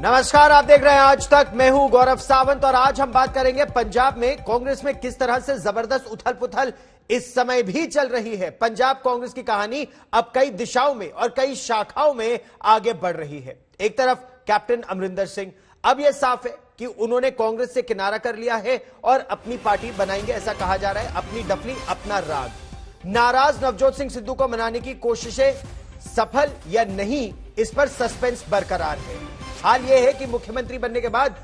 नमस्कार, आप देख रहे हैं आज तक। मैं हूं गौरव सावंत और आज हम बात करेंगे पंजाब में कांग्रेस में किस तरह से जबरदस्त उथल पुथल इस समय भी चल रही है। पंजाब कांग्रेस की कहानी अब कई दिशाओं में और कई शाखाओं में आगे बढ़ रही है। एक तरफ कैप्टन अमरिंदर सिंह, अब यह साफ है कि उन्होंने कांग्रेस से किनारा कर लिया है और अपनी पार्टी बनाएंगे, ऐसा कहा जा रहा है। अपनी डफली अपना राग। नाराज नवजोत सिंह सिद्धू को मनाने की कोशिशें सफल या नहीं, इस पर सस्पेंस बरकरार है। हाल यह है कि मुख्यमंत्री बनने के बाद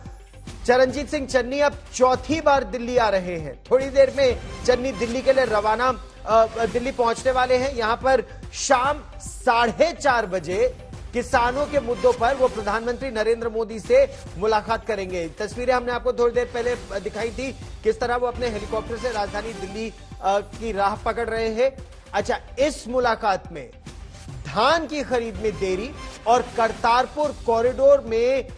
चरणजीत सिंह चन्नी अब चौथी बार दिल्ली आ रहे हैं। थोड़ी देर में चन्नी दिल्ली के लिए रवाना दिल्ली पहुंचने वाले हैं। यहां पर शाम 4:30 बजे किसानों के मुद्दों पर वो प्रधानमंत्री नरेंद्र मोदी से मुलाकात करेंगे। तस्वीरें हमने आपको थोड़ी देर पहले दिखाई थी, किस तरह वो अपने हेलीकॉप्टर से राजधानी दिल्ली की राह पकड़ रहे हैं। अच्छा, इस मुलाकात में धान की खरीद में देरी और करतारपुर कॉरिडोर में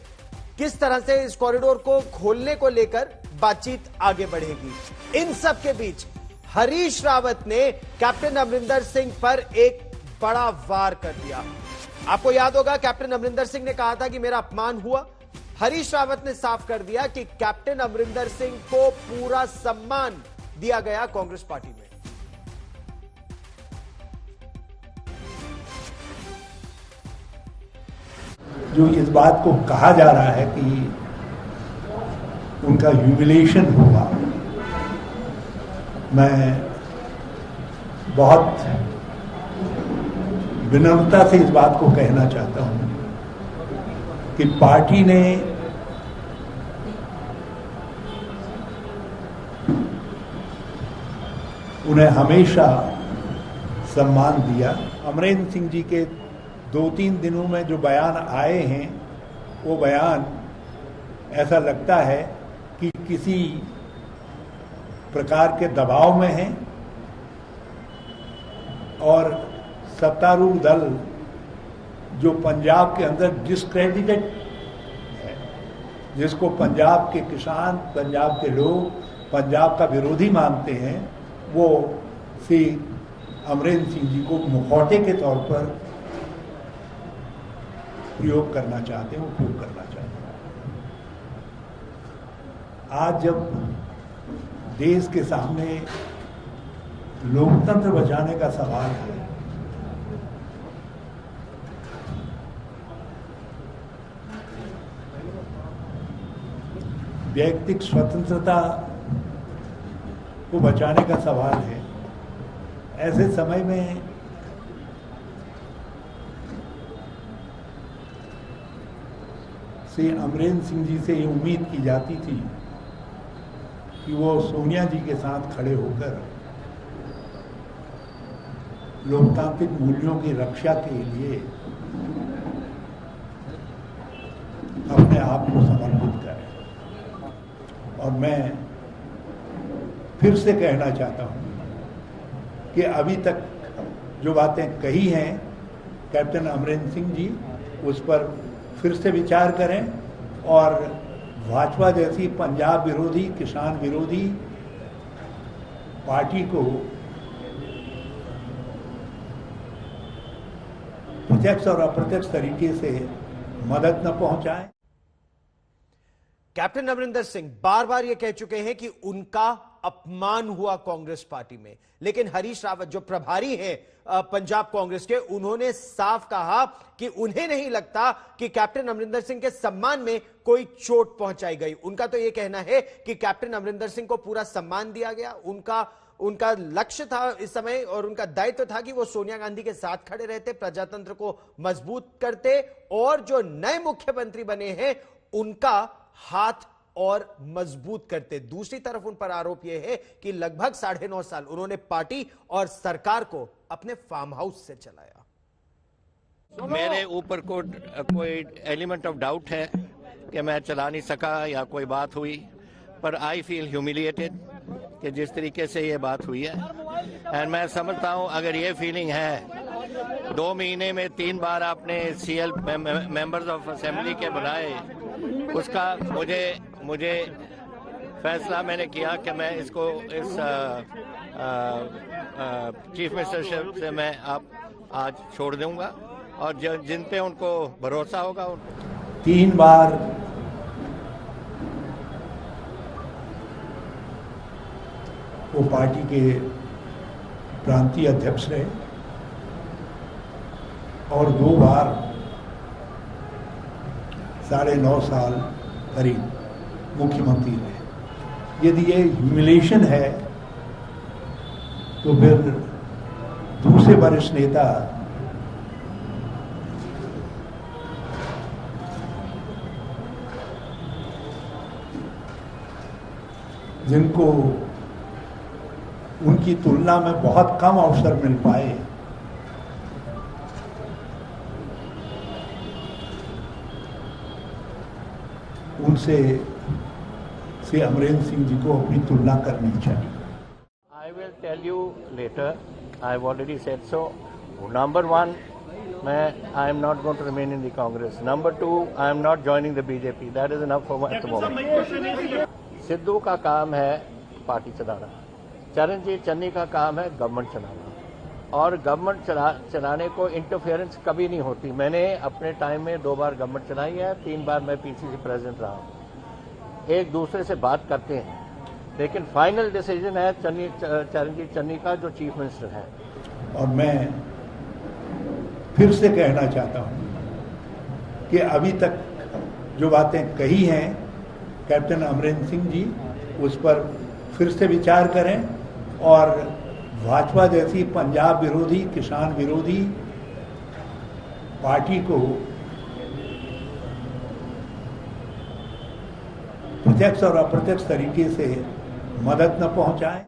किस तरह से इस कॉरिडोर को खोलने को लेकर बातचीत आगे बढ़ेगी। इन सब के बीच हरीश रावत ने कैप्टन अमरिंदर सिंह पर एक बड़ा वार कर दिया। आपको याद होगा, कैप्टन अमरिंदर सिंह ने कहा था कि मेरा अपमान हुआ। हरीश रावत ने साफ कर दिया कि कैप्टन अमरिंदर सिंह को पूरा सम्मान दिया गया कांग्रेस पार्टी में। जो इस बात को कहा जा रहा है कि उनका ह्यूमिलिएशन हुआ, मैं बहुत विनम्रता से इस बात को कहना चाहता हूं कि पार्टी ने उन्हें हमेशा सम्मान दिया। अमरिंदर सिंह जी के 2-3 दिनों में जो बयान आए हैं, वो बयान ऐसा लगता है कि किसी प्रकार के दबाव में हैं और सत्तारूढ़ दल जो पंजाब के अंदर डिस्क्रेडिटेड है, जिसको पंजाब के किसान, पंजाब के लोग पंजाब का विरोधी मानते हैं, वो श्री अमरिंदर सिंह जी को मुखौटे के तौर पर प्रयोग करना चाहते हैं, उपयोग करना चाहते हैं। आज जब देश के सामने लोकतंत्र बचाने का सवाल है, व्यक्तिगत स्वतंत्रता को बचाने का सवाल है, ऐसे समय में श्री अमरिंदर सिंह जी से ये उम्मीद की जाती थी कि वो सोनिया जी के साथ खड़े होकर लोकतांत्रिक मूल्यों की रक्षा के लिए अपने आप को समर्पित करें। और मैं फिर से कहना चाहता हूं कि अभी तक जो बातें कही हैं कैप्टन अमरिंदर सिंह जी, उस पर फिर से विचार करें और भाजपा जैसी पंजाब विरोधी, किसान विरोधी पार्टी को प्रत्यक्ष और अप्रत्यक्ष तरीके से मदद न पहुंचाएं। कैप्टन अमरिंदर सिंह बार बार यह कह चुके हैं कि उनका अपमान हुआ कांग्रेस पार्टी में, लेकिन हरीश रावत जो प्रभारी हैं पंजाब कांग्रेस के, उन्होंने साफ कहा कि उन्हें नहीं लगता कि कैप्टन अमरिंदर सिंह के सम्मान में कोई चोट पहुंचाई गई। उनका तो यह कहना है कि कैप्टन अमरिंदर सिंह को पूरा सम्मान दिया गया। उनका लक्ष्य था इस समय और उनका दायित्व था कि वो सोनिया गांधी के साथ खड़े रहते, प्रजातंत्र को मजबूत करते और जो नए मुख्यमंत्री बने हैं उनका हाथ और मजबूत करते। दूसरी तरफ उन पर आरोप यह है कि लगभग 9.5 साल उन्होंने पार्टी और सरकार को अपने फार्म हाउस से चलाया। मेरे ऊपर कोई एलिमेंट ऑफ डाउट है कि मैं चला नहीं सका या कोई बात हुई, पर आई फील ह्यूमिलिएटेड कि जिस तरीके से ये बात हुई है। एंड मैं समझता हूँ अगर ये फीलिंग है, 2 महीने में 3 बार आपने सीएल मेंबर्स ऑफ असेंबली के बनाए, उसका मुझे फैसला मैंने किया कि मैं इसको इस चीफ मिनिस्टरशिप से मैं आप आज छोड़ दूंगा और जिन पे उनको भरोसा होगा उनको 3 बार वो पार्टी के प्रांतीय अध्यक्ष रहे और 2 बार 9.5 साल करीब मुख्यमंत्री रहे। यदि ये ह्यूमिलेशन है तो फिर दूसरे वरिष्ठ नेता जिनको उनकी तुलना में बहुत कम अवसर मिल पाए, उनसे अमरेंद्र सिंह जी को अपनी तुलना करनी चाहिए। I will tell you later. I've already said so. Number one, I am not going to remain in the Congress. Number two, I am not joining the BJP. That is enough for me at the moment. Sidhu का काम है party चलाना, चरणजीत चन्नी का काम है government चलाना, और government चलाने को इंटरफेरेंस कभी नहीं होती। मैंने अपने टाइम में 2 बार गवर्नमेंट चलाई है, 3 बार मैं पीसीसी प्रेसिडेंट रहा हूँ। एक दूसरे से बात करते हैं, लेकिन फाइनल डिसीजन है चरणजीत चन्नी का, जो चीफ मिनिस्टर है। और मैं फिर से कहना चाहता हूं कि अभी तक जो बातें कही हैं कैप्टन अमरिंदर सिंह जी, उस पर फिर से विचार करें और भाजपा जैसी पंजाब विरोधी, किसान विरोधी पार्टी को प्रत्यक्ष और अप्रत्यक्ष तरीके से मदद न पहुंचाएं।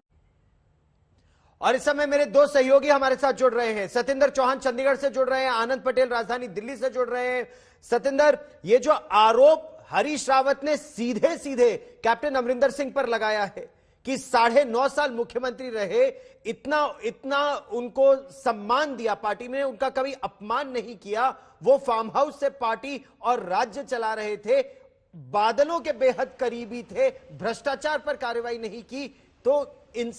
और इस समय मेरे 2 सहयोगी हमारे साथ जुड़ रहे हैं। सतिंदर चौहान चंडीगढ़ से जुड़ रहे हैं, आनंद पटेल राजधानी दिल्ली से जुड़ रहे हैं। सतिंदर, ये जो आरोप हरीश रावत ने सीधे सीधे कैप्टन अमरिंदर सिंह पर लगाया है कि 9.5 साल मुख्यमंत्री रहे, इतना उनको सम्मान दिया पार्टी में, उनका कभी अपमान नहीं किया, वो फार्म हाउस से पार्टी और राज्य चला रहे थे, बादलों के बेहद करीबी थे, भ्रष्टाचार पर कार्रवाई नहीं की, तो इन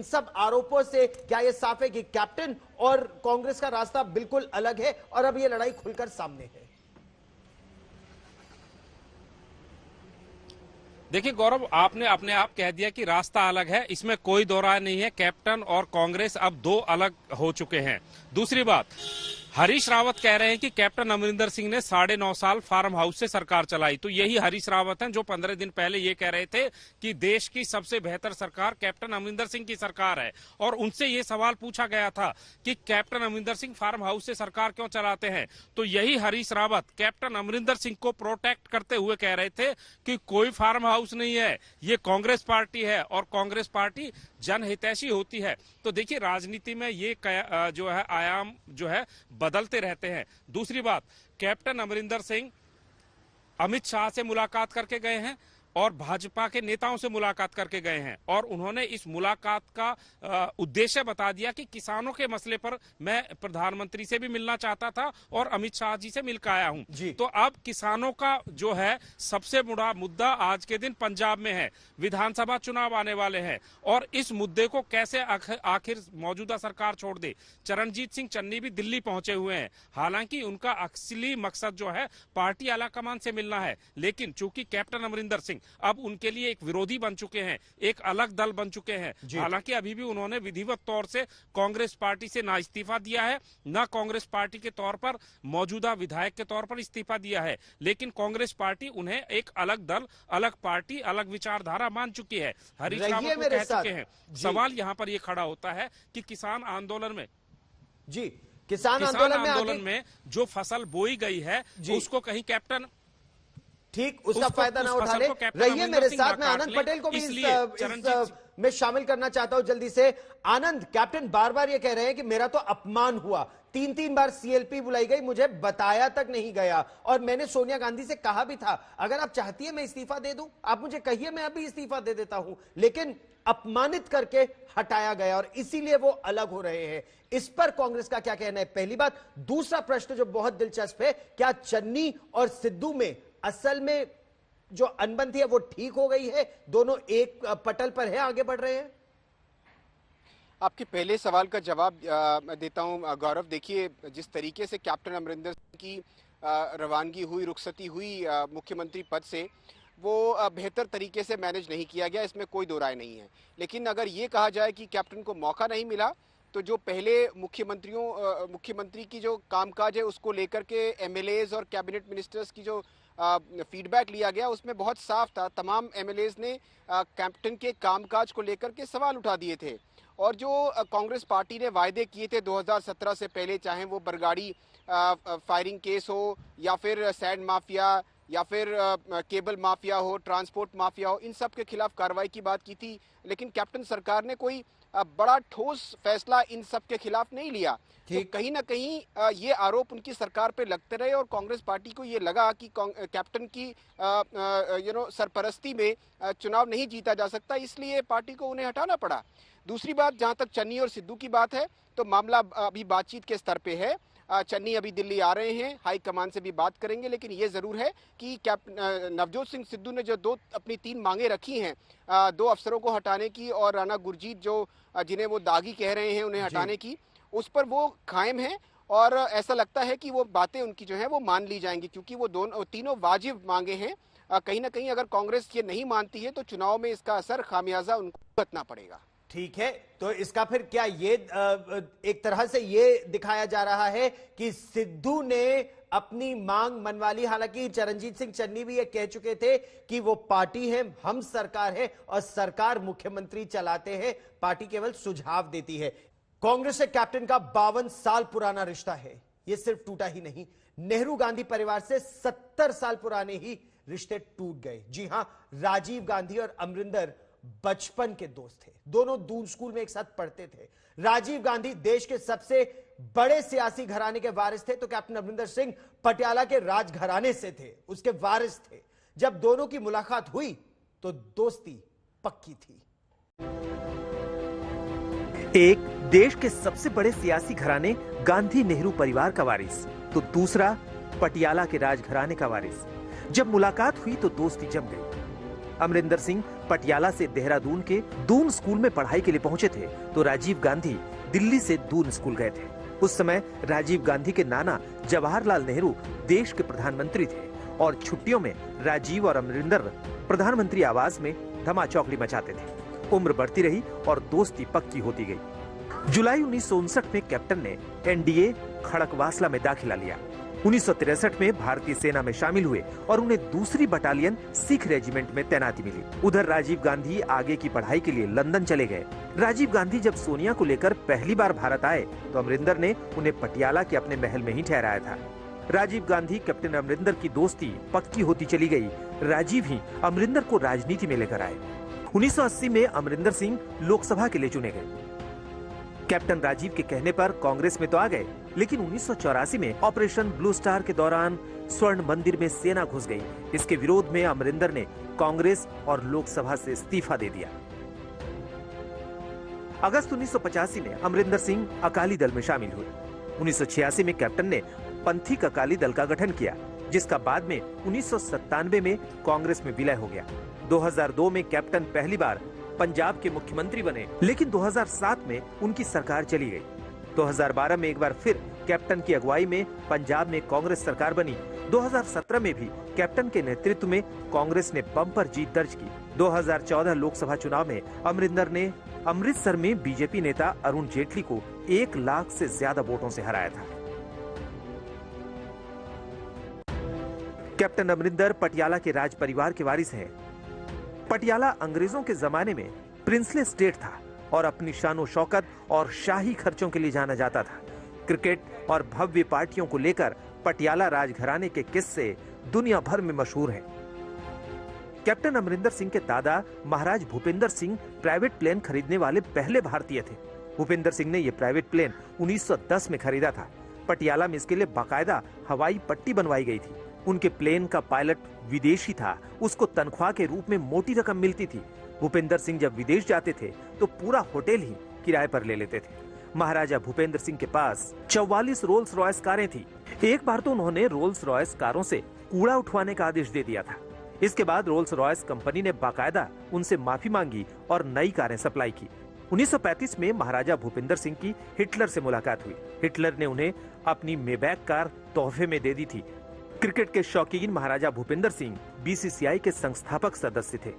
सब आरोपों से क्या यह साफ है कि कैप्टन और कांग्रेस का रास्ता बिल्कुल अलग है और अब यह लड़ाई खुलकर सामने है? देखिए गौरव, आपने अपने आप कह दिया कि रास्ता अलग है, इसमें कोई दो राय नहीं है। कैप्टन और कांग्रेस अब 2 अलग हो चुके हैं। दूसरी बात, हरीश रावत कह रहे हैं कि कैप्टन अमरिंदर सिंह ने 9.5 साल फार्म हाउस से सरकार चलाई, तो यही हरीश रावत हैं जो 15 दिन पहले ये कह रहे थे कि देश की सबसे बेहतर सरकार कैप्टन अमरिंदर सिंह की सरकार है। और उनसे ये सवाल पूछा गया था कि captain Amarinder Singh farm house से सरकार क्यों चलाते हैं, तो यही हरीश रावत कैप्टन अमरिंदर सिंह को प्रोटेक्ट करते हुए कह रहे थे कि कोई फार्म हाउस नहीं है, ये कांग्रेस पार्टी है और कांग्रेस पार्टी जनहितैषी होती है। तो देखिए, राजनीति में ये जो है आयाम जो है बदलते रहते हैं। दूसरी बात, कैप्टन अमरिंदर सिंह अमित शाह से मुलाकात करके गए हैं और भाजपा के नेताओं से मुलाकात करके गए हैं, और उन्होंने इस मुलाकात का उद्देश्य बता दिया कि किसानों के मसले पर मैं प्रधानमंत्री से भी मिलना चाहता था और अमित शाह जी से मिलकर आया हूं। तो अब किसानों का जो है सबसे बड़ा मुद्दा आज के दिन पंजाब में है, विधानसभा चुनाव आने वाले हैं, और इस मुद्दे को कैसे आखिर मौजूदा सरकार छोड़ दे। चरणजीत सिंह चन्नी भी दिल्ली पहुंचे हुए हैं, हालांकि उनका असली मकसद जो है पार्टी आलाकमान से मिलना है, लेकिन चूंकि कैप्टन अमरिंदर सिंह अब उनके लिए एक विरोधी बन चुके हैं, एक अलग दल बन चुके हैं। हालांकि अभी भी उन्होंने विधिवत तौर से कांग्रेस पार्टी से ना इस्तीफा दिया है, ना कांग्रेस पार्टी के तौर पर मौजूदा विधायक के तौर पर इस्तीफा दिया है, लेकिन कांग्रेस पार्टी उन्हें एक अलग दल, अलग पार्टी, अलग विचारधारा मान चुकी है। हरीश रावत को कह चुके हैं। सवाल यहाँ पर यह खड़ा होता है कि किसान आंदोलन में जो फसल बोई गई है उसको कहीं कैप्टन ठीक उसका फायदा ना उठा ले। रहिए मेरे साथ, मैं आनंद पटेल को भी इस में शामिल करना चाहता हूं जल्दी से। आनंद, कैप्टन बार बार ये कह रहे हैं कि मेरा तो अपमान हुआ, 3 बार सीएलपी बुलाई गई, मुझे बताया तक नहीं गया, और मैंने सोनिया गांधी से कहा भी था अगर आप चाहती है मैं इस्तीफा दे दूं, आप मुझे कहिए, मैं अभी इस्तीफा दे देता हूं, लेकिन अपमानित करके हटाया गया और इसीलिए वो अलग हो रहे हैं। इस पर कांग्रेस का क्या कहना है, पहली बात। दूसरा प्रश्न जो बहुत दिलचस्प है, क्या चन्नी और सिद्धू में असल में जो अनबन थी है वो ठीक हो गई है, दोनों एक पटल पर है, आगे बढ़ रहे हैं? आपके पहले सवाल का जवाब देता हूं गौरव। देखिए, जिस तरीके से कैप्टन अमरिंदर सिंह की रवानगी हुई, रुखसती हुई मुख्यमंत्री पद से, वो बेहतर तरीके से मैनेज नहीं किया गया, इसमें कोई दो राय नहीं है। लेकिन अगर ये कहा जाए कि कैप्टन को मौका नहीं मिला, तो जो पहले मुख्यमंत्री की जो कामकाज है उसको लेकर के एमएलएज और कैबिनेट मिनिस्टर्स की जो फीडबैक लिया गया, उसमें बहुत साफ था। तमाम एमएलएज ने कैप्टन के कामकाज को लेकर के सवाल उठा दिए थे। और जो कांग्रेस पार्टी ने वायदे किए थे 2017 से पहले, चाहे वो बरगाड़ी फायरिंग केस हो या फिर सैंड माफिया या फिर केबल माफिया हो, ट्रांसपोर्ट माफिया हो, इन सब के खिलाफ कार्रवाई की बात की थी। लेकिन कैप्टन सरकार ने कोई बड़ा ठोस फैसला इन सब के खिलाफ नहीं लिया। तो कहीं ना कहीं ये आरोप उनकी सरकार पे लगते रहे और कांग्रेस पार्टी को ये लगा कि कैप्टन की सरपरस्ती में चुनाव नहीं जीता जा सकता, इसलिए पार्टी को उन्हें हटाना पड़ा। दूसरी बात, जहां तक चन्नी और सिद्धू की बात है, तो मामला अभी बातचीत के स्तर पे है। चन्नी अभी दिल्ली आ रहे हैं, हाई कमान से भी बात करेंगे। लेकिन ये जरूर है कि नवजोत सिंह सिद्धू ने जो अपनी 3 मांगे रखी हैं, 2 अफसरों को हटाने की और राणा गुरजीत जिन्हें वो दागी कह रहे हैं उन्हें हटाने की, उस पर वो कायम है। और ऐसा लगता है कि वो बातें उनकी जो है वो मान ली जाएंगी, क्योंकि वो तीनों वाजिब मांगे हैं। कहीं ना कहीं अगर कांग्रेस ये नहीं मानती है तो चुनाव में इसका असर, खामियाजा उनको भुगतना पड़ेगा। ठीक है, तो इसका फिर क्या ये एक तरह से ये दिखाया जा रहा है कि सिद्धू ने अपनी मांग मनवा ली? हालांकि चरणजीत सिंह चन्नी भी ये कह चुके थे कि वो पार्टी है, हम सरकार है और सरकार मुख्यमंत्री चलाते हैं, पार्टी केवल सुझाव देती है। कांग्रेस से कैप्टन का 52 साल पुराना रिश्ता है। ये सिर्फ टूटा ही नहीं, नेहरू गांधी परिवार से 70 साल पुराने ही रिश्ते टूट गए। जी हां, राजीव गांधी और अमरिंदर बचपन के दोस्त थे, दोनों दून स्कूल में एक साथ पढ़ते थे। राजीव गांधी देश के सबसे बड़े सियासी घराने के वारिस थे, तो कैप्टन अमरिंदर सिंह पटियाला के राजघराने से थे, उसके वारिस थे। जब दोनों की मुलाकात हुई तो दोस्ती पक्की थी। एक देश के सबसे बड़े सियासी घराने गांधी नेहरू परिवार का वारिस, तो दूसरा पटियाला के राजघराने का वारिस। जब मुलाकात हुई तो दोस्ती जम गई। अमरिंदर सिंह पटियाला से देहरादून के दून स्कूल में पढ़ाई के लिए पहुंचे थे, तो राजीव गांधी दिल्ली से दून स्कूल गए थे। उस समय राजीव गांधी के नाना जवाहरलाल नेहरू देश के प्रधानमंत्री थे और छुट्टियों में राजीव और अमरिंदर प्रधानमंत्री आवास में धमाचौकड़ी मचाते थे। उम्र बढ़ती रही और दोस्ती पक्की होती गई। जुलाई 1959 में कैप्टन ने एनडीए खड़कवासला में दाखिला लिया। 1963 में भारतीय सेना में शामिल हुए और उन्हें 2री बटालियन सिख रेजिमेंट में तैनाती मिली। उधर राजीव गांधी आगे की पढ़ाई के लिए लंदन चले गए। राजीव गांधी जब सोनिया को लेकर पहली बार भारत आए तो अमरिंदर ने उन्हें पटियाला के अपने महल में ही ठहराया था। राजीव गांधी कैप्टन अमरिंदर की दोस्ती पक्की होती चली गई। राजीव ही अमरिंदर को राजनीति में लेकर आए। 1980 में अमरिंदर सिंह लोकसभा के लिए चुने गए। कैप्टन राजीव के कहने पर कांग्रेस में तो आ गए, लेकिन 1984 में ऑपरेशन ब्लू स्टार के दौरान स्वर्ण मंदिर में सेना घुस गई। इसके विरोध में अमरिंदर ने कांग्रेस और लोकसभा से इस्तीफा दे दिया। अगस्त 1985 में अमरिंदर सिंह अकाली दल में शामिल हुए। 1986 में कैप्टन ने पंथिक अकाली दल का गठन किया, जिसका बाद में 1997 में कांग्रेस में विलय हो गया। 2002 में कैप्टन पहली बार पंजाब के मुख्यमंत्री बने, लेकिन 2007 में उनकी सरकार चली गई। 2012 में एक बार फिर कैप्टन की अगुवाई में पंजाब में कांग्रेस सरकार बनी। 2017 में भी कैप्टन के नेतृत्व में कांग्रेस ने बम्पर जीत दर्ज की। 2014 लोकसभा चुनाव में अमरिंदर ने अमृतसर में बीजेपी नेता अरुण जेटली को 1 लाख से ज्यादा वोटों से हराया था। कैप्टन अमरिंदर पटियाला के राज परिवार के वारिस हैं। पटियाला अंग्रेजों के जमाने में प्रिंसली स्टेट था और अपनी शानो शौकत और शाही खर्चों के लिए जाना जाता था। क्रिकेट और भव्य पार्टियों को लेकर पटियाला राजघराने के किस्से दुनिया भर में मशहूर हैं। कैप्टन अमरिंदर सिंह के दादा महाराज भूपेंद्र सिंह प्राइवेट प्लेन खरीदने वाले पहले भारतीय थे। भूपेंद्र सिंह ने यह प्राइवेट प्लेन 1910 में खरीदा था। पटियाला में इसके लिए बाकायदा हवाई पट्टी बनवाई गई थी। उनके प्लेन का पायलट विदेशी था, उसको तनख्वाह के रूप में मोटी रकम मिलती थी। भूपेंद्र सिंह जब विदेश जाते थे तो पूरा होटल ही किराए पर ले लेते थे। महाराजा भूपेंद्र सिंह के पास 44 रोल्स रॉयस कारें थी। एक बार तो उन्होंने रोल्स रॉयस कारों से कूड़ा उठवाने का आदेश दे दिया था। इसके बाद रोल्स रॉयस कंपनी ने बाकायदा उनसे माफी मांगी और नई कारें सप्लाई की। 1935 में महाराजा भूपेंद्र सिंह की हिटलर से मुलाकात हुई। हिटलर ने उन्हें अपनी मेबैक कार तोहफे में दे दी थी। क्रिकेट के शौकीन महाराजा भूपिंदर सिंह बीसीसीआई के संस्थापक सदस्य थे।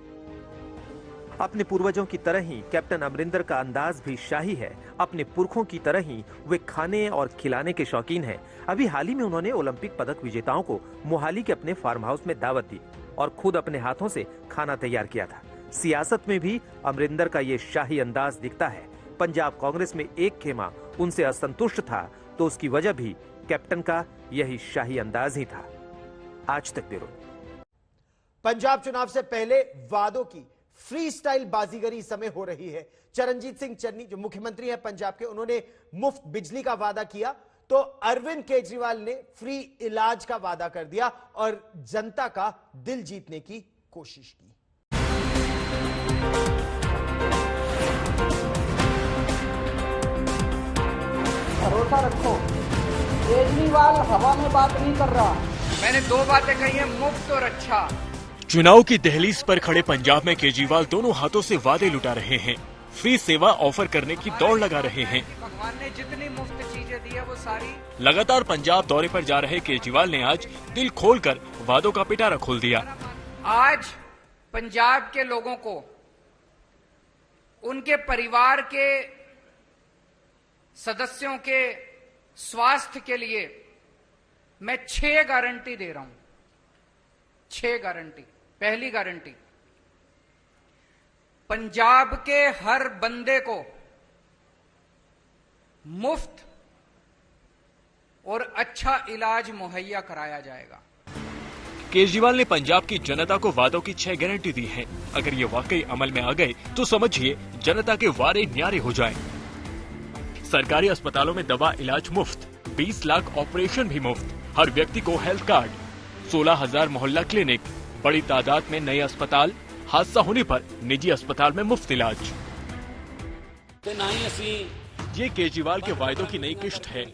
अपने पूर्वजों की तरह ही कैप्टन अमरिंदर का अंदाज भी शाही है। अपने पुरखों की तरह ही वे खाने और खिलाने के शौकीन हैं। अभी हाल ही में उन्होंने ओलंपिक पदक विजेताओं को मोहाली के अपने फार्म हाउस में दावत दी और खुद अपने हाथों से खाना तैयार किया था। सियासत में भी अमरिंदर का ये शाही अंदाज दिखता है। पंजाब कांग्रेस में एक खेमा उनसे असंतुष्ट था तो उसकी वजह भी कैप्टन का यही शाही अंदाज ही था। आज तक ब्यूरो। पंजाब चुनाव से पहले वादों की फ्री स्टाइल बाजीगरी इस समय हो रही है। चरणजीत सिंह चन्नी जो मुख्यमंत्री हैं पंजाब के, उन्होंने मुफ्त बिजली का वादा किया तो अरविंद केजरीवाल ने फ्री इलाज का वादा कर दिया और जनता का दिल जीतने की कोशिश की। भरोसा रखो, केजरीवाल हवा में बात नहीं कर रहा। मैंने दो बातें कही हैं, मुफ्त और अच्छा। चुनाव की दहलीज पर खड़े पंजाब में केजरीवाल दोनों हाथों से वादे लुटा रहे हैं। फ्री सेवा ऑफर करने की दौड़ लगा रहे हैं। भगवान ने जितनी मुफ्त चीजें दी है वो सारी। लगातार पंजाब दौरे पर जा रहे केजरीवाल ने आज दिल खोलकर वादों का पिटारा खोल दिया। आज पंजाब के लोगों को, उनके परिवार के सदस्यों के स्वास्थ्य के लिए मैं 6 गारंटी दे रहा हूं। 6 गारंटी। पहली गारंटी, पंजाब के हर बंदे को मुफ्त और अच्छा इलाज मुहैया कराया जाएगा। केजरीवाल ने पंजाब की जनता को वादों की 6 गारंटी दी है। अगर ये वाकई अमल में आ गए तो समझिए जनता के वारे न्यारे हो जाएं। सरकारी अस्पतालों में दवा इलाज मुफ्त, 20 लाख ऑपरेशन भी मुफ्त, हर व्यक्ति को हेल्थ कार्ड, 16,000 मोहल्ला क्लिनिक, बड़ी तादाद में नए अस्पताल, हादसा होने पर निजी अस्पताल में मुफ्त इलाज। ये केजरीवाल के वायदों की नई किश्त है।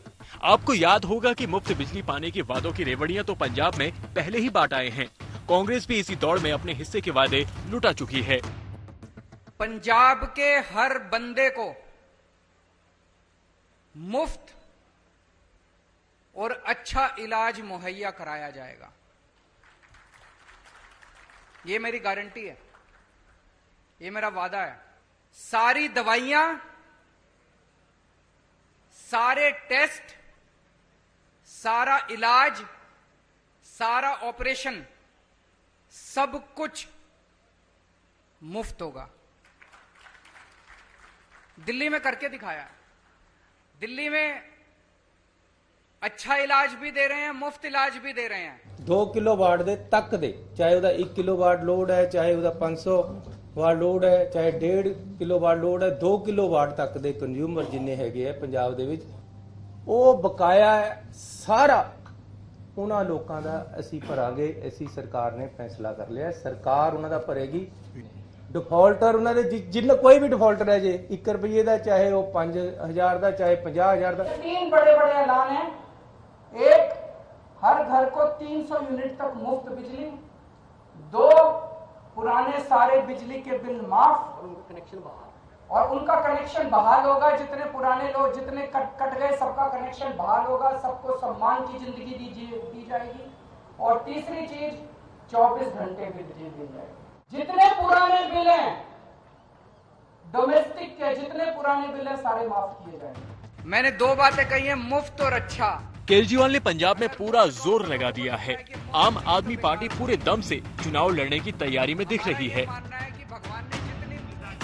आपको याद होगा कि मुफ्त बिजली पाने के वादों की रेवड़ियां तो पंजाब में पहले ही बांट आए हैं। कांग्रेस भी इसी दौड़ में अपने हिस्से के वादे लुटा चुकी है। पंजाब के हर बंदे को मुफ्त और अच्छा इलाज मुहैया कराया जाएगा। ये मेरी गारंटी है, ये मेरा वादा है। सारी दवाइयां, सारे टेस्ट, सारा इलाज, सारा ऑपरेशन, सब कुछ मुफ्त होगा। दिल्ली में करके दिखाया। दिल्ली में अच्छा इलाज भी दे रहे हैं, मुफ्त इलाज भी दे रहे हैं। 2 किलोवाट दे तक दे, चाहे ਉਹਦਾ 1 किलोवाट लोड है, चाहे ਉਹਦਾ 500 वाट लोड है, चाहे 1.5 किलोवाट लोड है, 2 किलोवाट तक ਦੇ ਕੰਜ਼ਿਊਮਰ ਜਿੰਨੇ ਹੈਗੇ ਆ ਪੰਜਾਬ ਦੇ ਵਿੱਚ, ਉਹ ਬਕਾਇਆ ਸਾਰਾ ਉਹਨਾਂ ਲੋਕਾਂ ਦਾ ਅਸੀਂ ਭਰਾਂਗੇ। ਅਸੀਂ ਸਰਕਾਰ ਨੇ ਫੈਸਲਾ ਕਰ ਲਿਆ, ਸਰਕਾਰ ਉਹਨਾਂ ਦਾ ਭਰੇਗੀ। डिफॉल्टर उन्होंने जिन कोई भी डिफॉल्टर है जे 1 रुपये का, चाहे वो 5,000 का, चाहे 50,000 का। 3 बड़े बड़े ऐलान हैं। एक, हर घर को 300 यूनिट तक मुफ्त बिजली। 2, पुराने सारे बिजली के बिल माफ और उनका कनेक्शन बहाल होगा। जितने पुराने लोग जितने कट गए सबका कनेक्शन बहाल होगा। सबको सम्मान की जिंदगी दी जाएगी। और तीसरी चीज, 24 घंटे बिजली दी जाएगी। जितने पुराने बिल हैं डोमेस्टिक के, जितने पुराने बिल हैं सारे माफ किए जाएंगे। मैंने 2 बातें कही हैं, मुफ्त और अच्छा। केजरीवाल ने पंजाब में पूरा जोर लगा दिया है। आम आदमी पार्टी पूरे दम से चुनाव लड़ने की तैयारी में दिख रही है।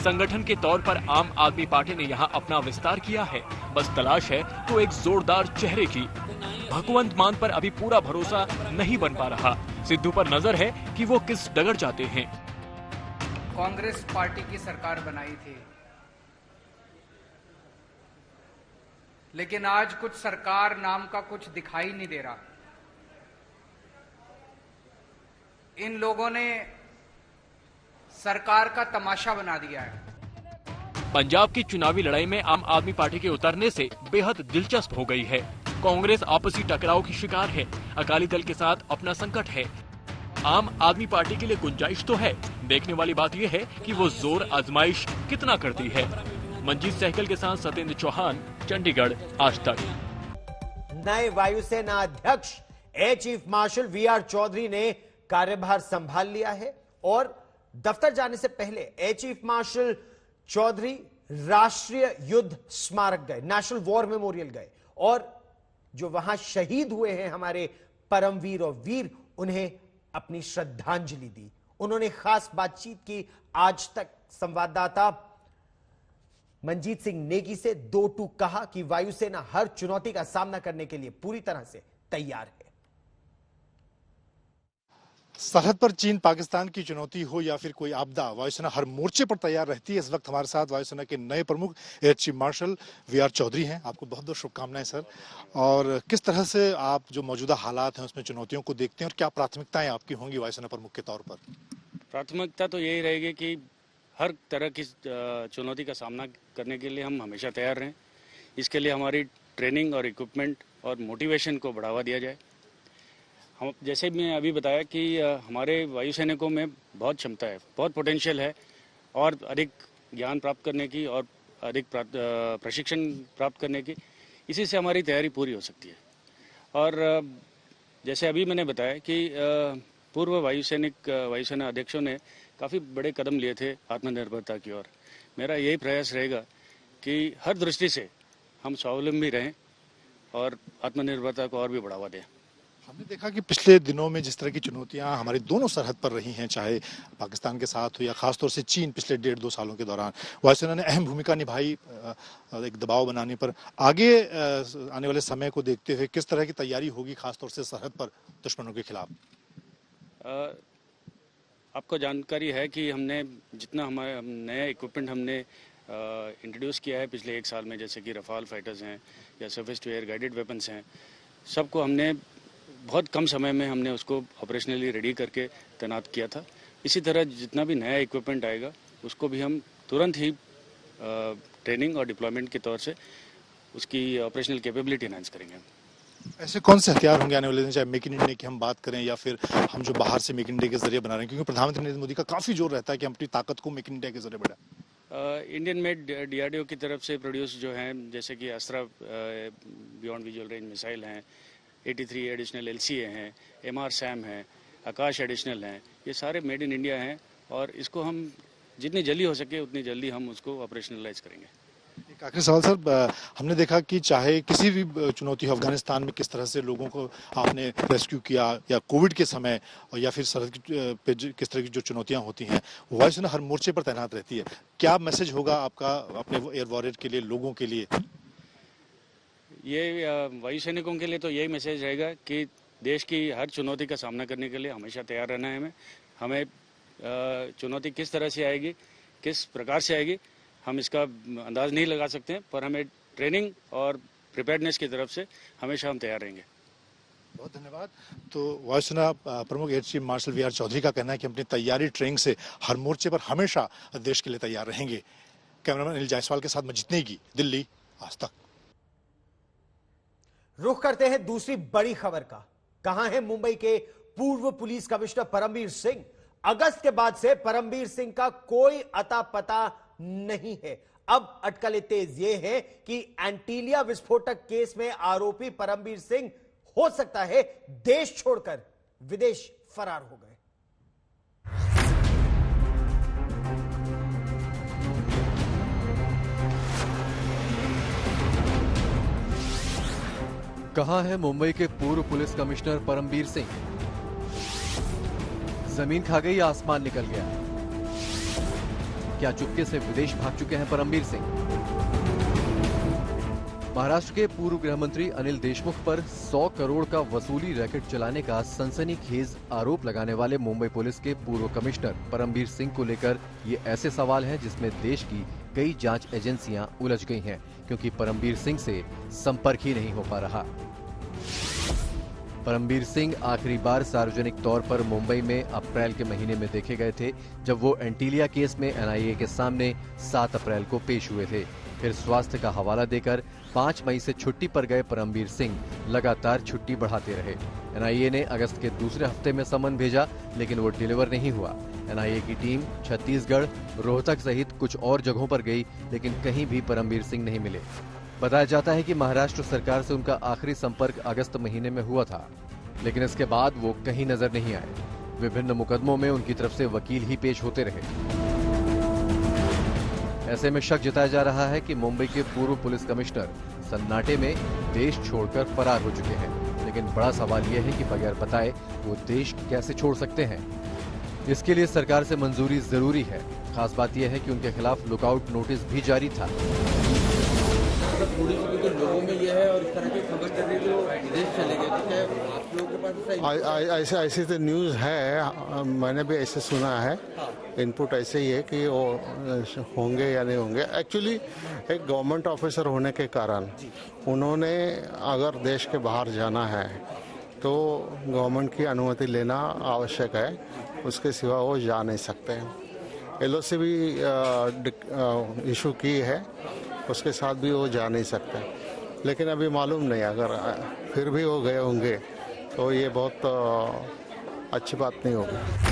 संगठन के तौर पर आम आदमी पार्टी ने यहाँ अपना विस्तार किया है। बस तलाश है तो एक जोरदार चेहरे की। भगवंत मान पर अभी पूरा भरोसा नहीं बन पा रहा। सिद्धू पर नजर है कि वो किस डगर जाते हैं। कांग्रेस पार्टी की सरकार बनाई थी, लेकिन आज कुछ सरकार नाम का कुछ दिखाई नहीं दे रहा। इन लोगों ने सरकार का तमाशा बना दिया है। पंजाब की चुनावी लड़ाई में आम आदमी पार्टी के उतरने से बेहद दिलचस्प हो गई है। कांग्रेस आपसी टकराव की शिकार है। अकाली दल के साथ अपना संकट है। आम आदमी पार्टी के लिए गुंजाइश तो है। देखने वाली बात यह है कि वो जोर आजमाइश कितना करती है। मंजीत सहगल के साथ सत्येंद्र चौहान, चंडीगढ़, आज तक। नए वायुसेना अध्यक्ष air chief marshal VR Chaudhary ने कार्यभार संभाल लिया है और दफ्तर जाने से पहले एयर चीफ मार्शल चौधरी राष्ट्रीय युद्ध स्मारक गए, नेशनल वॉर मेमोरियल गए और जो वहां शहीद हुए हैं हमारे परमवीर और वीर, उन्हें अपनी श्रद्धांजलि दी। उन्होंने खास बातचीत की आज तक संवाददाता मंजीत सिंह नेगी से। दो टूक कहा कि वायुसेना हर चुनौती का सामना करने के लिए पूरी तरह से तैयार है। सरहद पर चीन पाकिस्तान की चुनौती हो या फिर कोई आपदा, वायुसेना हर मोर्चे पर तैयार रहती है। इस वक्त हमारे साथ वायुसेना के नए प्रमुख air chief marshal VR Chaudhary हैं। आपको बहुत बहुत शुभकामनाएं सर। और किस तरह से आप जो मौजूदा हालात हैं उसमें चुनौतियों को देखते हैं और क्या प्राथमिकताएं आपकी होंगी वायुसेना प्रमुख के तौर पर? प्राथमिकता तो यही रहेगी कि हर तरह की चुनौती का सामना करने के लिए हम हमेशा तैयार रहें। इसके लिए हमारी ट्रेनिंग और इक्विपमेंट और मोटिवेशन को बढ़ावा दिया जाए। हम जैसे मैं अभी बताया कि हमारे वायुसैनिकों में बहुत क्षमता है, बहुत पोटेंशियल है और अधिक ज्ञान प्राप्त करने की और अधिक प्रशिक्षण प्राप्त करने की, इसी से हमारी तैयारी पूरी हो सकती है। और जैसे अभी मैंने बताया कि पूर्व वायुसेना अध्यक्षों ने काफ़ी बड़े कदम लिए थे आत्मनिर्भरता की ओर। मेरा यही प्रयास रहेगा कि हर दृष्टि से हम स्वावलंबी रहें और आत्मनिर्भरता को और भी बढ़ावा दें। हमने देखा कि पिछले दिनों में जिस तरह की चुनौतियां हमारी दोनों सरहद पर रही हैं, चाहे पाकिस्तान के साथ हो या खासतौर से चीन, पिछले 1.5-2 सालों के दौरान वायुसेना ने अहम भूमिका निभाई एक दबाव बनाने पर। आगे आने वाले समय को देखते हुए किस तरह की तैयारी होगी खासतौर से सरहद पर दुश्मनों के खिलाफ? आपको जानकारी है कि हमने जितना हमारे नया इक्विपमेंट हमने इंट्रोड्यूस किया है पिछले 1 साल में, जैसे कि रफाल फाइटर्स हैं या surface to air guided weapons हैं, सबको हमने बहुत कम समय में हमने उसको ऑपरेशनली रेडी करके तैनात किया था। इसी तरह जितना भी नया इक्विपमेंट आएगा उसको भी हम तुरंत ही ट्रेनिंग और डिप्लॉयमेंट के तौर से उसकी ऑपरेशनल कैपेबिलिटी एनहांस करेंगे। ऐसे कौन से हथियार होंगे आने वाले दिन, चाहे मेक इन इंडिया की हम बात करें या फिर हम जो बाहर से मेक इन इंडिया के जरिए बना रहे हैं? क्योंकि प्रधानमंत्री नरेंद्र मोदी का काफी जोर रहता है कि हम अपनी ताकत को मेक इन इंडिया के जरिए बढ़ाएं। इंडियन मेड डीआरडीओ की तरफ से प्रोड्यूस जो हैं, जैसे कि अस्त्रा बियॉन्ड विजुअल रेंज मिसाइल हैं, 83 एडिशनल LCA हैं, MR SAM हैं, आकाश एडिशनल हैं, ये सारे मेड इन इंडिया हैं और इसको हम जितनी जल्दी हो सके उतनी जल्दी हम उसको ऑपरेशनलाइज करेंगे। एक आखिरी सवाल सर, हमने देखा कि चाहे किसी भी चुनौती हो, अफगानिस्तान में किस तरह से लोगों को आपने रेस्क्यू किया या कोविड के समय या फिर सरहद पे किस तरह की जो चुनौतियां होती हैं, वायुसेना हर मोर्चे पर तैनात रहती है। क्या मैसेज होगा आपका अपने एयर वॉरियर के लिए, लोगों के लिए? ये वायुसैनिकों के लिए तो यही मैसेज रहेगा कि देश की हर चुनौती का सामना करने के लिए हमेशा तैयार रहना है। हमें चुनौती किस तरह से आएगी, किस प्रकार से आएगी, हम इसका अंदाज नहीं लगा सकते हैं, पर हमें ट्रेनिंग और प्रिपेयर्डनेस की तरफ से हमेशा हम तैयार रहेंगे। बहुत धन्यवाद। तो वायुसेना प्रमुख air chief marshal VR Chaudhary का कहना है कि अपनी तैयारी ट्रेनिंग से हर मोर्चे पर हमेशा देश के लिए तैयार रहेंगे। कैमरामैन अनिल जायसवाल के साथ मंजीत नेगी, दिल्ली, आज तक। रुख करते हैं दूसरी बड़ी खबर का। कहां है मुंबई के पूर्व पुलिस कमिश्नर परमवीर सिंह? अगस्त के बाद से परमवीर सिंह का कोई अता पता नहीं है। अब अटकलें तेज ये है कि एंटीलिया विस्फोटक केस में आरोपी परमवीर सिंह हो सकता है देश छोड़कर विदेश फरार हो गए। कहां है मुंबई के पूर्व पुलिस कमिश्नर परमवीर सिंह? जमीन खा गई, आसमान निकल गया। क्या चुपके से विदेश भाग चुके हैं परमवीर सिंह? महाराष्ट्र के पूर्व गृह मंत्री अनिल देशमुख पर 100 करोड़ का वसूली रैकेट चलाने का सनसनीखेज आरोप लगाने वाले मुंबई पुलिस के पूर्व कमिश्नर परमवीर सिंह को लेकर ये ऐसे सवाल हैं जिसमें देश की कई जांच एजेंसियां उलझ गई हैं, क्योंकि परमवीर सिंह से संपर्क ही नहीं हो पा रहा। परमवीर सिंह आखिरी बार सार्वजनिक तौर पर मुंबई में अप्रैल के महीने में देखे गए थे, जब वो एंटीलिया केस में NIA के सामने 7 अप्रैल को पेश हुए थे। फिर स्वास्थ्य का हवाला देकर 5 मई से छुट्टी पर गए परमवीर सिंह लगातार छुट्टी बढ़ाते रहे। NIA ने अगस्त के दूसरे हफ्ते में समन भेजा, लेकिन वो डिलीवर नहीं हुआ। NIA की टीम छत्तीसगढ़, रोहतक सहित कुछ और जगहों पर गई, लेकिन कहीं भी परमवीर सिंह नहीं मिले। बताया जाता है कि महाराष्ट्र सरकार से उनका आखिरी संपर्क अगस्त महीने में हुआ था। लेकिन इसके बाद वो कहीं नजर नहीं आए। विभिन्न मुकदमों में उनकी तरफ से वकील ही पेश होते रहे। ऐसे में शक जताया जा रहा है कि मुंबई के पूर्व पुलिस कमिश्नर सन्नाटे में देश छोड़कर फरार हो चुके हैं। लेकिन बड़ा सवाल यह है कि बगैर बताए वो देश कैसे छोड़ सकते हैं। इसके लिए सरकार से मंजूरी जरूरी है। खास बात यह है कि उनके खिलाफ लुकआउट नोटिस भी जारी था। पुलिस के लोगों में यह है और इस तरह की खबर कर रही है जो विदेश चले गए, तो क्या आप लोगों के पास ऐसे तो न्यूज़ है, मैंने भी ऐसे सुना है। इनपुट ऐसे ही है कि वो होंगे या नहीं होंगे। एक्चुअली एक गवर्नमेंट ऑफिसर होने के कारण उन्होंने अगर देश के बाहर जाना है तो गवर्नमेंट की अनुमति लेना आवश्यक है, उसके सिवा वो जा नहीं सकते। LOC भी इशू की है, उसके साथ भी वो जा नहीं सकते। लेकिन अभी मालूम नहीं, अगर फिर भी वो गए होंगे तो ये बहुत अच्छी बात नहीं होगी।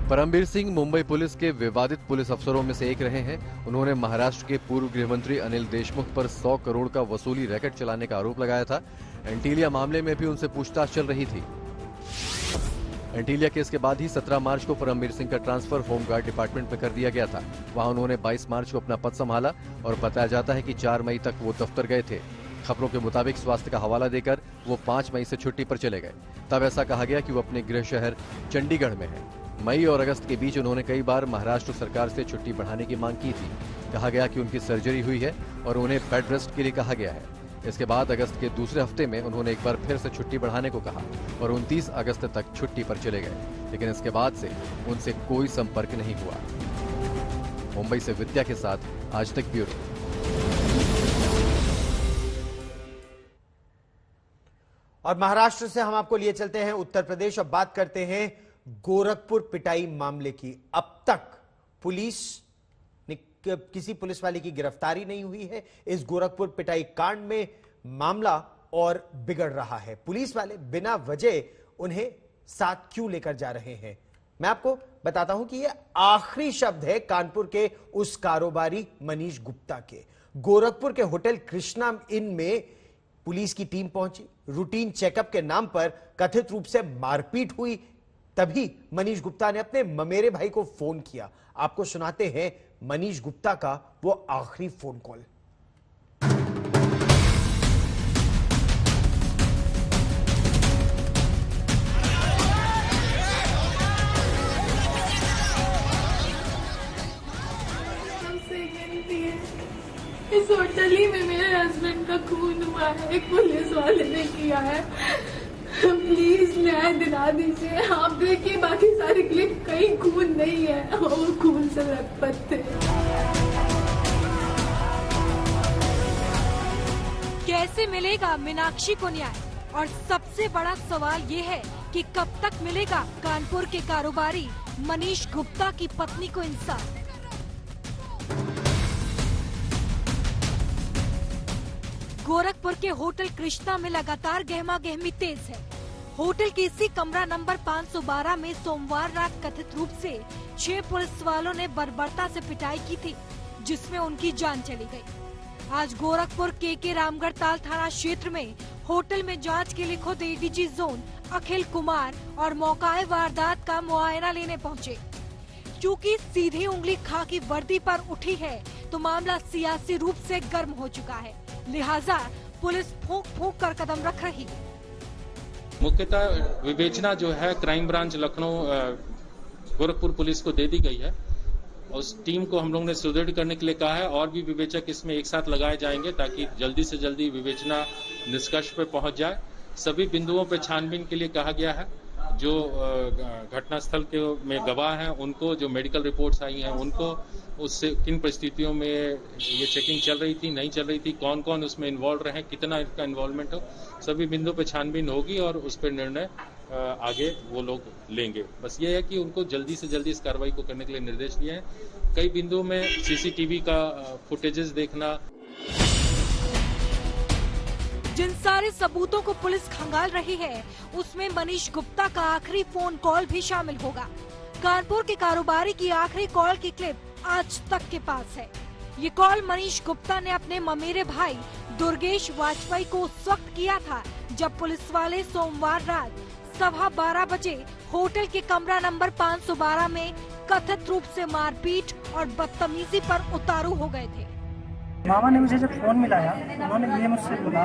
परमबीर सिंह मुंबई पुलिस के विवादित पुलिस अफसरों में से एक रहे हैं। उन्होंने महाराष्ट्र के पूर्व गृहमंत्री अनिल देशमुख पर 100 करोड़ का वसूली रैकेट चलाने का आरोप लगाया था। एंटीलिया मामले में भी उनसे पूछताछ चल रही थी। एंटीलिया केस के बाद ही 17 मार्च को परमबीर सिंह का ट्रांसफर होमगार्ड डिपार्टमेंट में कर दिया गया था। वहां उन्होंने 22 मार्च को अपना पद संभाला और बताया जाता है कि 4 मई तक वो दफ्तर गए थे। खबरों के मुताबिक स्वास्थ्य का हवाला देकर वो 5 मई से छुट्टी पर चले गए। तब ऐसा कहा गया कि वो अपने गृह शहर चंडीगढ़ में है। मई और अगस्त के बीच उन्होंने कई बार महाराष्ट्र सरकार से छुट्टी बढ़ाने की मांग की थी। कहा गया कि उनकी सर्जरी हुई है और उन्हें बेड रेस्ट के लिए कहा गया है। इसके बाद अगस्त के दूसरे हफ्ते में उन्होंने एक बार फिर से छुट्टी बढ़ाने को कहा और 29 अगस्त तक छुट्टी पर चले गए। लेकिन इसके बाद से उनसे कोई संपर्क नहीं हुआ। मुंबई से विद्या के साथ आज तक ब्यूरो। और महाराष्ट्र से हम आपको लिए चलते हैं उत्तर प्रदेश। अब बात करते हैं गोरखपुर पिटाई मामले की। अब तक पुलिस ने किसी पुलिस वाले की गिरफ्तारी नहीं हुई है। इस गोरखपुर पिटाई कांड में मामला और बिगड़ रहा है। पुलिस वाले बिना वजह उन्हें साथ क्यों लेकर जा रहे हैं? मैं आपको बताता हूं कि यह आखिरी शब्द है कानपुर के उस कारोबारी मनीष गुप्ता के। गोरखपुर के होटल कृष्णा इन में पुलिस की टीम पहुंची। रूटीन चेकअप के नाम पर कथित रूप से मारपीट हुई। तभी मनीष गुप्ता ने अपने ममेरे भाई को फोन किया। आपको सुनाते हैं मनीष गुप्ता का वो आखिरी फोन कॉल। इस होटल ही में मेरे हस्बैंड का खून हुआ है, एक पुलिस वाले ने किया है। प्लीज न्याय दिला दीजिए। आप देखिए बाकी सारी क्लिप कहीं खून नहीं है, वो खून से लथपथ थे। कैसे मिलेगा मीनाक्षी को न्याय? और सबसे बड़ा सवाल ये है कि कब तक मिलेगा कानपुर के कारोबारी मनीष गुप्ता की पत्नी को इंसाफ? गोरखपुर के होटल कृष्णा में लगातार गहमा गहमी तेज है। होटल के इसी कमरा नंबर 512 में सोमवार रात कथित रूप से 6 पुलिस वालों ने बर्बरता से पिटाई की थी, जिसमें उनकी जान चली गई। आज गोरखपुर के रामगढ़ ताल थाना क्षेत्र में होटल में जांच के लिए खुद ADG जोन अखिल कुमार और मौकाए वारदात का मुआयना लेने पहुंचे। क्योंकि सीधी उंगली खाकी वर्दी पर उठी है तो मामला सियासी रूप से गर्म हो चुका है, लिहाजा पुलिस फूंक फूंक कर कदम रख रही है। मुख्यतः विवेचना जो है crime branch Lucknow Gorakhpur police को दे दी गई है। उस टीम को हम लोग ने सुदृढ़ करने के लिए कहा है और भी विवेचक इसमें एक साथ लगाए जाएंगे ताकि जल्दी से जल्दी विवेचना निष्कर्ष पे पहुंच जाए। सभी बिंदुओं पे छानबीन के लिए कहा गया है। जो घटनास्थल के में गवाह हैं उनको, जो मेडिकल रिपोर्ट्स आई हैं उनको, उससे किन परिस्थितियों में ये चेकिंग चल रही थी, नहीं चल रही थी, कौन कौन उसमें इन्वॉल्व रहे, कितना इसका इन्वॉल्वमेंट हो, सभी बिंदुओं पे छानबीन होगी और उस पर निर्णय आगे वो लोग लेंगे। बस ये है कि उनको जल्दी से जल्दी इस कार्रवाई को करने के लिए निर्देश दिए हैं। कई बिंदुओं में CCTV का फुटेजेस देखना। जिन सारे सबूतों को पुलिस खंगाल रही है उसमें मनीष गुप्ता का आखिरी फोन कॉल भी शामिल होगा। कानपुर के कारोबारी की आखिरी कॉल की क्लिप आज तक के पास है। ये कॉल मनीष गुप्ता ने अपने ममेरे भाई दुर्गेश वाजपेयी को उस वक्त किया था जब पुलिस वाले सोमवार रात 12:15 बजे होटल के कमरा नंबर 512 में कथित रूप से मारपीट और बदतमीजी पर उतारू हो गए थे। मामा ने मुझे जब फोन मिलाया, उन्होंने ये मुझसे बोला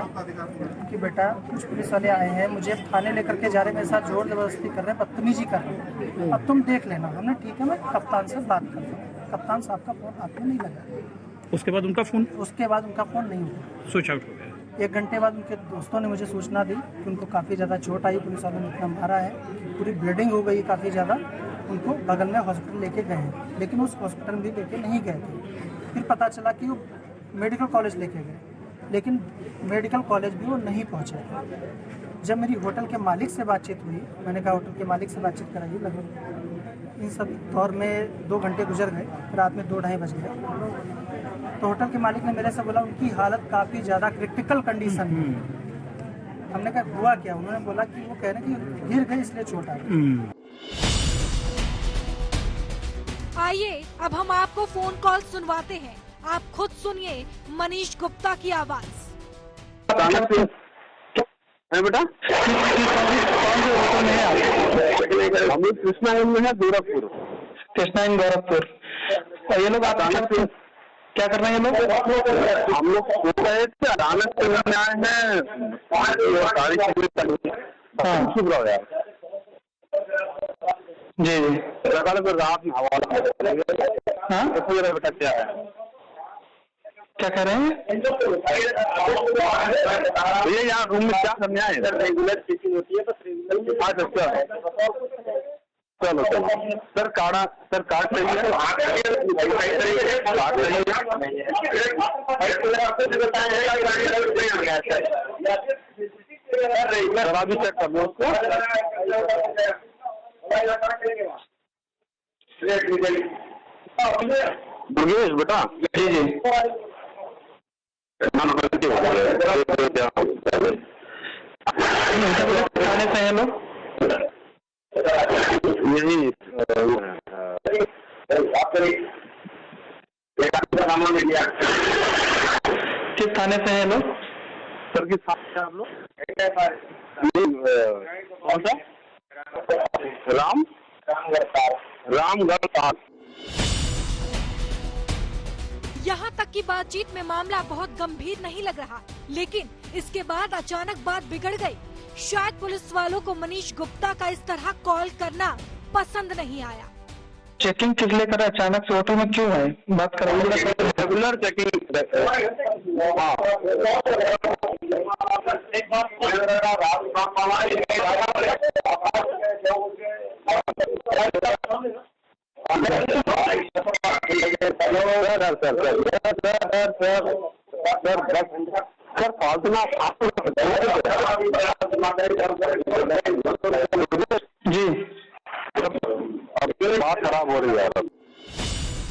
कि बेटा कुछ पुलिस वाले आए हैं, मुझे थाने लेकर के जा रहे, मेरे साथ जोर जबरदस्ती कर रहे हैं, बदतमीजी कर रहे हैं, अब तुम देख लेना। हमने ठीक है, मैं कप्तान से बात कर रहा हूँ। कप्तान साहब का फोन आपको नहीं लगा। उसके बाद उनका फोन नहीं हुआ, स्विच आउट हो गया। 1 घंटे बाद उनके दोस्तों ने मुझे सूचना दी कि उनको काफ़ी ज़्यादा चोट आई, पुलिस वालों ने इतना मारा है, पूरी ब्लीडिंग हो गई काफ़ी ज़्यादा। उनको बगल में हॉस्पिटल लेके गए हैं, लेकिन उस हॉस्पिटल भी लेके नहीं गए थे। फिर पता चला कि वो मेडिकल कॉलेज लेके गए, लेकिन मेडिकल कॉलेज भी वो नहीं पहुँचे। जब मेरी होटल के मालिक से बातचीत हुई, मैंने कहा होटल के मालिक से बातचीत कराइए, लगभग इन सब दौर में 2 घंटे गुजर गए, रात में 2-2:30 बज गए। तो होटल के मालिक ने मेरे से बोला उनकी हालत काफ़ी ज़्यादा क्रिटिकल कंडीशन में। हमने कहा हुआ क्या? उन्होंने बोला कि वो कह रहे हैं कि गिर गए इसलिए चोट आ गई। आइए अब हम आपको फोन कॉल सुनवाते हैं, आप खुद सुनिए मनीष गुप्ता की आवाज। बेटा हम लोग कृष्णा में है, गोरखपुर। कृष्णा इन गोरखपुर। और ये लोग क्या कर रहे हैं? हम लोग सो रहे थे, अदालत में आए हैं। जी रात में हवाला बेटा क्या है, क्या कह रहे हैं भैया? यहाँ रूम में क्या करने आए? रेगुलर चेकिंग होती है, चलो सर कार्ड चाहिए, अभी चेक कर लो उसको। दुर्गेश बेटा जी जी थाने से हैं लोग, यही किस थाने से हैं लोग? सर किस थाने से आप लोग? कौन सा? रामगढ़ पास। यहाँ तक की बातचीत में मामला बहुत गंभीर नहीं लग रहा, लेकिन इसके बाद अचानक बात बिगड़ गई। शायद पुलिस वालों को मनीष गुप्ता का इस तरह कॉल करना पसंद नहीं आया। चेकिंग किस लिए करा? अचानक से होटल में क्यों है? बात कराइए। Regular checking. सर फालतू ना जी बात खराब हो रही है।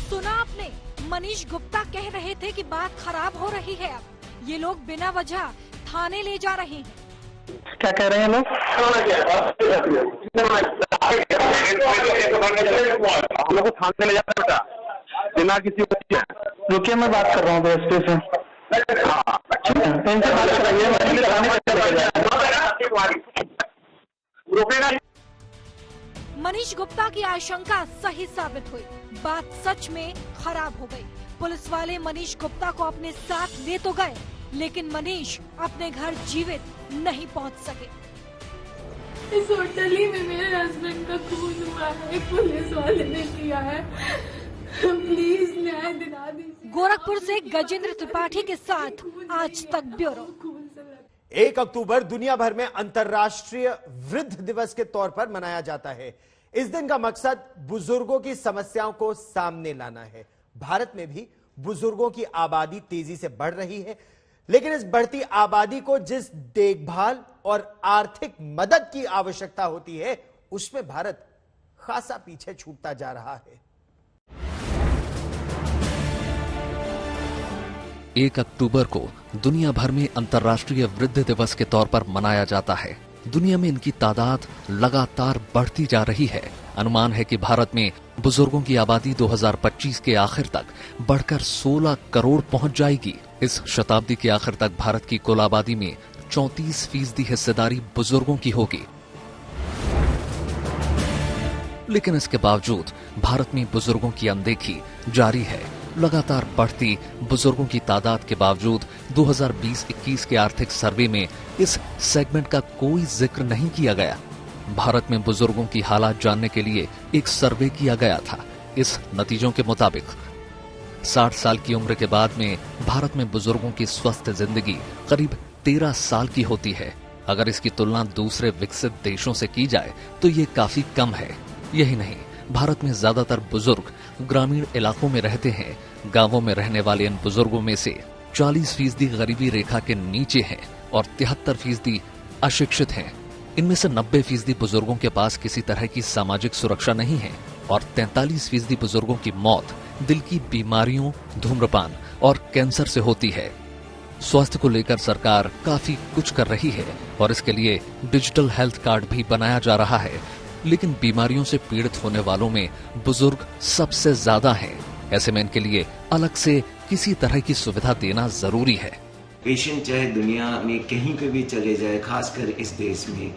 सुना आपने, मनीष गुप्ता कह रहे थे कि बात खराब हो रही है। अब ये लोग बिना वजह थाने ले जा रहे हैं। क्या कह रहे हैं लोग? हम लोग को थाने ले जाता बेटा बिना किसी वजह। रुकिए मैं बात कर रहा हूँ एसपी से। हाँ इनसे बात कराइए। मनीष गुप्ता की आशंका सही साबित हुई, बात सच में खराब हो गई। पुलिस वाले मनीष गुप्ता को अपने साथ ले तो गए, लेकिन मनीष अपने घर जीवित नहीं पहुंच सके। इस होटल ही में मेरे हस्बैंड का खून हुआ है, एक पुलिस वाले ने किया है, प्लीज न्याय दिला दीजिए। गोरखपुर से गजेंद्र त्रिपाठी के साथ आज तक ब्यूरो। 1 अक्टूबर दुनिया भर में अंतर्राष्ट्रीय वृद्ध दिवस के तौर पर मनाया जाता है। इस दिन का मकसद बुजुर्गों की समस्याओं को सामने लाना है। भारत में भी बुजुर्गों की आबादी तेजी से बढ़ रही है, लेकिन इस बढ़ती आबादी को जिस देखभाल और आर्थिक मदद की आवश्यकता होती है, उसमें भारत खासा पीछे छूटता जा रहा है। 1 अक्टूबर को दुनिया भर में अंतर्राष्ट्रीय वृद्ध दिवस के तौर पर मनाया जाता है। दुनिया में इनकी तादाद लगातार बढ़ती जा रही है। अनुमान है कि भारत में बुजुर्गों की आबादी 2025 के आखिर तक बढ़कर 16 करोड़ पहुंच जाएगी। इस शताब्दी के आखिर तक भारत की कुल आबादी में 34% हिस्सेदारी बुजुर्गों की होगी। लेकिन इसके बावजूद भारत में बुजुर्गों की अनदेखी जारी है। लगातार बढ़ती बुजुर्गों की तादाद के बावजूद 2020-21 के आर्थिक सर्वे में इस सेगमेंट का कोई जिक्र नहीं किया गया। भारत में बुजुर्गों की हालात जानने के लिए एक सर्वे किया गया था। इस नतीजों के मुताबिक 60 साल की उम्र के बाद में भारत में बुजुर्गों की स्वस्थ जिंदगी करीब 13 साल की होती है। अगर इसकी तुलना दूसरे विकसित देशों से की जाए तो ये काफी कम है। यही नहीं, भारत में ज्यादातर बुजुर्ग ग्रामीण इलाकों में रहते हैं। गांवों में रहने वाले इन बुजुर्गों में से 40% गरीबी रेखा के नीचे हैं और 73% अशिक्षित हैं। इनमें से 90% बुजुर्गों के पास किसी तरह की सामाजिक सुरक्षा नहीं है और 43% बुजुर्गों की मौत दिल की बीमारियों, धूम्रपान और कैंसर से होती है। स्वास्थ्य को लेकर सरकार काफी कुछ कर रही है और इसके लिए डिजिटल हेल्थ कार्ड भी बनाया जा रहा है, लेकिन बीमारियों से पीड़ित होने वालों में बुजुर्ग सबसे ज्यादा हैं। ऐसे में इनके लिए अलग से किसी तरह की सुविधा देना जरूरी है। पेशेंट चाहे दुनिया में कहीं पे भी चले जाए, खासकर इस देश में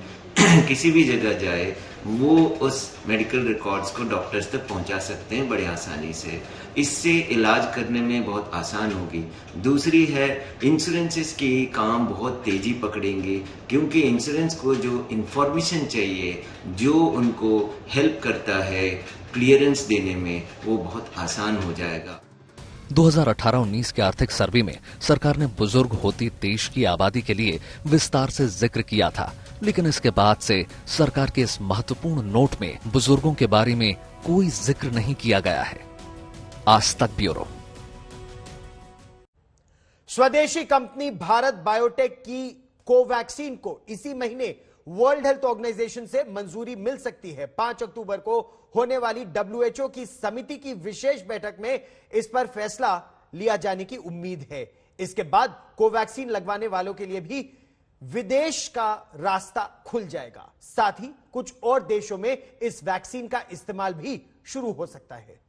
किसी भी जगह जाए, वो उस मेडिकल रिकॉर्ड्स को डॉक्टर्स तक पहुंचा सकते हैं बड़े आसानी से। इससे इलाज करने में बहुत आसान होगी। दूसरी है, इंश्योरेंसेस के काम बहुत तेजी पकड़ेंगे, क्योंकि इंश्योरेंस को जो इंफॉर्मेशन चाहिए, जो उनको हेल्प करता है क्लियरेंस देने में, वो बहुत आसान हो जाएगा। 2018-19 के आर्थिक सर्वे में सरकार ने बुजुर्ग होती देश की आबादी के लिए विस्तार से जिक्र किया था, लेकिन इसके बाद से सरकार के इस महत्वपूर्ण नोट में बुजुर्गों के बारे में कोई जिक्र नहीं किया गया है। आज तक ब्यूरो। स्वदेशी कंपनी भारत बायोटेक की कोवैक्सीन को इसी महीने वर्ल्ड हेल्थ ऑर्गेनाइजेशन से मंजूरी मिल सकती है। 5 अक्टूबर को होने वाली WHO की समिति की विशेष बैठक में इस पर फैसला लिया जाने की उम्मीद है। इसके बाद कोवैक्सीन लगवाने वालों के लिए भी विदेश का रास्ता खुल जाएगा। साथ ही कुछ और देशों में इस वैक्सीन का इस्तेमाल भी शुरू हो सकता है।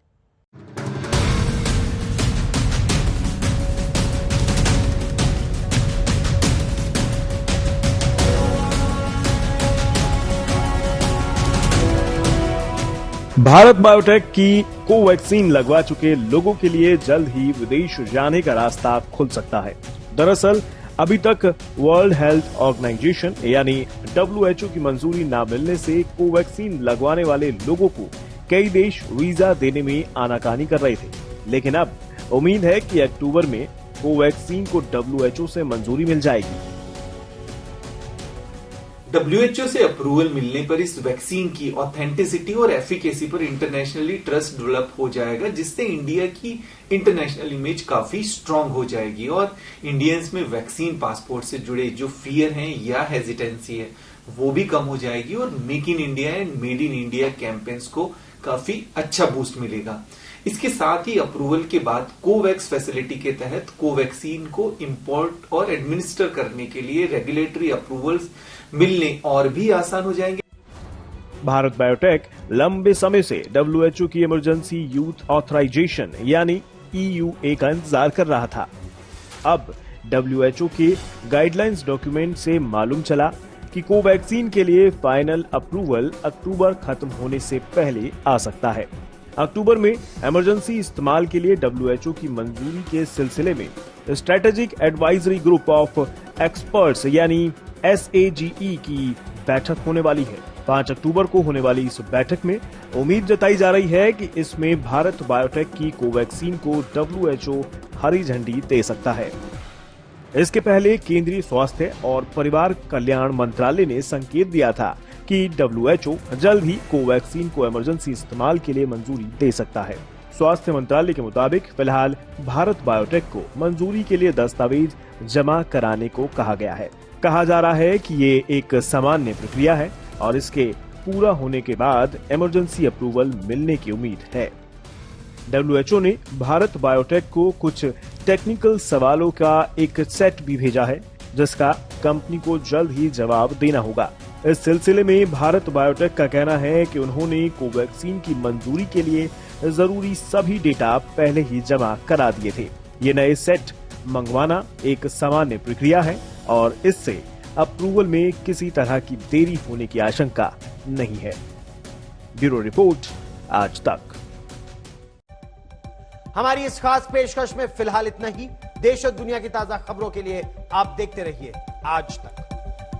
भारत बायोटेक की कोवैक्सीन लगवा चुके लोगों के लिए जल्द ही विदेश जाने का रास्ता खुल सकता है। दरअसल अभी तक वर्ल्ड हेल्थ ऑर्गेनाइजेशन यानी WHO की मंजूरी न मिलने से कोवैक्सीन लगवाने वाले लोगों को कई देश वीजा देने में आनाकानी कर रहे थे, लेकिन अब उम्मीद है कि अक्टूबर में कोवैक्सीन को WHO से मंजूरी मिल जाएगी। WHO से अप्रूवल मिलने पर इस वैक्सीन की ऑथेंटिसिटी और एफिकेसी पर इंटरनेशनली ट्रस्ट डेवलप हो जाएगा, जिससे इंडिया की इंटरनेशनल इमेज काफी स्ट्रांग हो जाएगी और इंडियंस में वैक्सीन पासपोर्ट से जुड़े जो फियर हैं या हेजिटेंसी है वो भी कम हो जाएगी और make in India and made in India campaigns को काफी अच्छा बूस्ट मिलेगा। इसके साथ ही अप्रूवल के बाद कोवैक्स फैसिलिटी के तहत कोवैक्सीन को इंपोर्ट और एडमिनिस्टर करने के लिए रेगुलेटरी अप्रूवल्स मिलने और भी आसान हो जाएंगे। भारत बायोटेक लंबे समय से WHO की इमरजेंसी यूथ ऑथराइजेशन यानी EUA का इंतजार कर रहा था। अब WHO के गाइडलाइंस डॉक्यूमेंट से मालूम चला कि कोवैक्सीन के लिए फाइनल अप्रूवल अक्टूबर खत्म होने से पहले आ सकता है। अक्टूबर में इमरजेंसी इस्तेमाल के लिए WHO की मंजूरी के सिलसिले में strategic advisory group of experts यानी SAGE की बैठक होने वाली है। 5 अक्टूबर को होने वाली इस बैठक में उम्मीद जताई जा रही है कि इसमें भारत बायोटेक की कोवैक्सीन को WHO हरी झंडी दे सकता है। इसके पहले केंद्रीय स्वास्थ्य और परिवार कल्याण मंत्रालय ने संकेत दिया था कि WHO जल्द ही कोवैक्सीन को इमरजेंसी इस्तेमाल के लिए मंजूरी दे सकता है। स्वास्थ्य मंत्रालय के मुताबिक फिलहाल भारत बायोटेक को मंजूरी के लिए दस्तावेज जमा कराने को कहा गया है। कहा जा रहा है कि ये एक सामान्य प्रक्रिया है और इसके पूरा होने के बाद इमरजेंसी अप्रूवल मिलने की उम्मीद है। WHO ने भारत बायोटेक को कुछ टेक्निकल सवालों का एक सेट भी भेजा है, जिसका कंपनी को जल्द ही जवाब देना होगा। इस सिलसिले में भारत बायोटेक का कहना है कि उन्होंने कोवैक्सीन की मंजूरी के लिए जरूरी सभी डेटा पहले ही जमा करा दिए थे। ये नए सेट मंगवाना एक सामान्य प्रक्रिया है और इससे अप्रूवल में किसी तरह की देरी होने की आशंका नहीं है। ब्यूरो रिपोर्ट, आज तक। हमारी इस खास पेशकश में फिलहाल इतना ही। देश और दुनिया की ताजा खबरों के लिए आप देखते रहिए आज तक।